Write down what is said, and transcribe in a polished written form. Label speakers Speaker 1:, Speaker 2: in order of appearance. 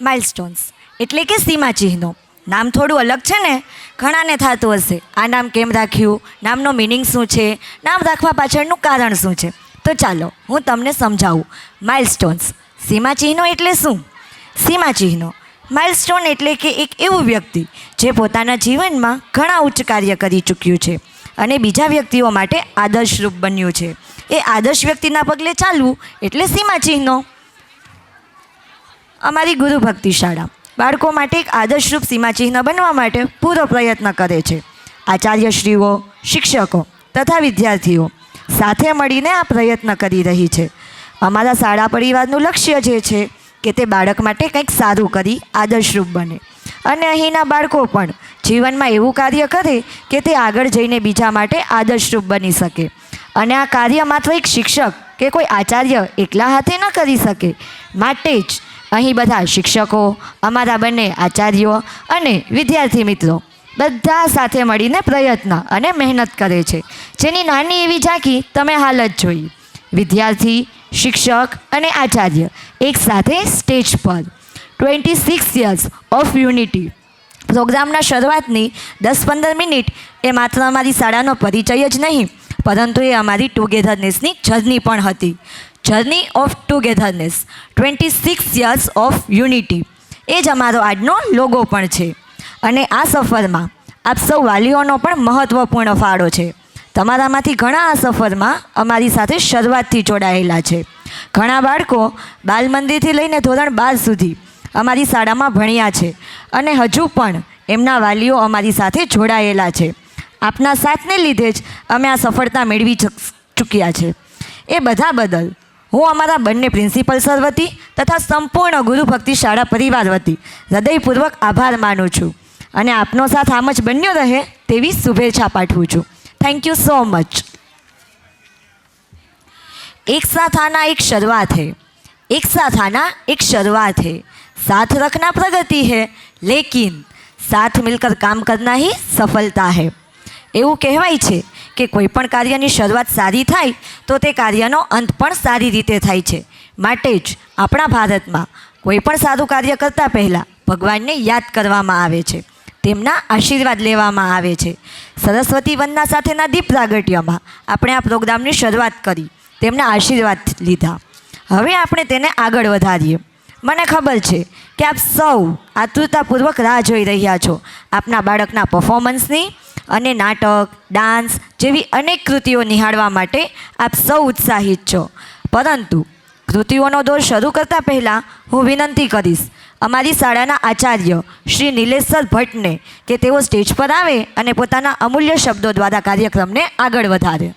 Speaker 1: Milestones એટલે કે સીમાચિહ્નો. નામ થોડું અલગ છે ને, ઘણાને થતું હશે આ નામ કેમ રાખ્યું, નામનો મિનિંગ શું છે, નામ રાખવા પાછળનું કારણ શું છે. તો ચાલો હું તમને સમજાવું. માઇલસ્ટોન્સ સીમાચિહ્નો એટલે શું? સીમાચિહ્નો માઇલસ્ટોન એટલે કે એક એવું વ્યક્તિ જે પોતાના જીવનમાં ઘણા ઉચ્ચ કાર્ય કરી ચૂક્યું છે અને બીજા વ્યક્તિઓ માટે આદર્શરૂપ બન્યું છે. એ આદર્શ વ્યક્તિના પગલે ચાલવું એટલે સીમાચિહ્નો. અમારી ગુરુ ભક્તિ શાળા બાળકો માટે એક આદર્શરૂપ સીમાચિહ્ન બનવા માટે પૂરો પ્રયત્ન કરે છે. આચાર્યશ્રીઓ, શિક્ષકો તથા વિદ્યાર્થીઓ સાથે મળીને આ પ્રયત્ન કરી રહી છે. અમારા શાળા પરિવારનું લક્ષ્ય જે છે કે તે બાળક માટે કંઈક સારું કરી આદર્શરૂપ બને અને અહીંના બાળકો પણ જીવનમાં એવું કાર્ય કરે કે તે આગળ જઈને બીજા માટે આદર્શરૂપ બની શકે. અને આ કાર્ય માત્ર એક શિક્ષક કે કોઈ આચાર્ય એકલા હાથે ન કરી શકે. માટે જ અહીં બધા શિક્ષકો, અમારા બંને આચાર્યો અને વિદ્યાર્થી મિત્રો બધા સાથે મળીને પ્રયત્ન અને મહેનત કરે છે, જેની નાની એવી ઝાંખી તમે હાલ જ જોઈ. વિદ્યાર્થી, શિક્ષક અને આચાર્ય એક સાથે સ્ટેજ પર 26 યર્સ ઓફ યુનિટી પ્રોગ્રામના શરૂઆતની 10-15 મિનિટ એ માત્ર અમારી શાળાનો પરિચય જ નહીં, પરંતુ એ અમારી ટુગેધરનેસની જર્ની પણ હતી. Journey of togetherness 26 years of unity એ જ અમારો આજનો લોગો પણ છે. અને આ સફરમાં આપ સૌ વાલીઓનો પણ મહત્ત્વપૂર્ણ ફાળો છે. તમારામાંથી ઘણા આ સફરમાં અમારી સાથે શરૂઆતથી જોડાયેલા છે. ઘણા બાળકો બાલ મંદિરથી લઈને ધોરણ 12 સુધી અમારી શાળામાં ભણ્યા છે અને હજુ પણ એમના વાલીઓ અમારી સાથે જોડાયેલા છે. આપના સાથને લીધે જ અમે આ સફળતા મેળવી ચૂક્યા છે. એ બધા બદલ હું અમારા બંને પ્રિન્સિપલ સર વતી તથા સંપૂર્ણ ગુરુ ભક્તિ શાળા પરિવાર વતી હૃદયપૂર્વક આભાર માનું છું અને આપનો સાથ આમ જ બન્યો રહે તેવી શુભેચ્છા પાઠવું છું. Thank you so much. एक साथ आना एक शुरुआत है, एक साथ आना एक शुरुआत है, साथ रखना प्रगति है, लेकिन साथ मिलकर काम करना ही सफलता है. એવું કહેવાય છે કે કોઈ પણ કાર્યની શરૂઆત સારી થાય તો તે કાર્યનો અંત પણ સારી રીતે થાય છે. માટે જ આપણા ભારતમાં કોઈ પણ સારું કાર્ય કરતાં પહેલાં ભગવાનને યાદ કરવામાં આવે છે, તેમના આશીર્વાદ લેવામાં આવે છે. સરસ્વતી વંદના સાથેના દીપ પ્રાગટ્યમાં આપણે આ પ્રોગ્રામની શરૂઆત કરી, તેમના આશીર્વાદ લીધા. હવે આપણે તેને આગળ વધારીએ. મને ખબર છે કે આપ સૌ આતુરતાપૂર્વક રાહ જોઈ રહ્યા છો આપના બાળકના પરફોર્મન્સની અને નાટક, ડાન્સ જેવી અનેક કૃતિઓ નિહાળવા માટે આપ સૌ ઉત્સાહિત છો. પરંતુ કૃતિઓનો દોર શરૂ કરતાં પહેલાં હું વિનંતી કરીશ અમારી શાળાના આચાર્ય શ્રી નિલેશ સર ભટ્ટને કે તેઓ સ્ટેજ પર આવે અને પોતાના અમૂલ્ય શબ્દો દ્વારા કાર્યક્રમને આગળ વધારે.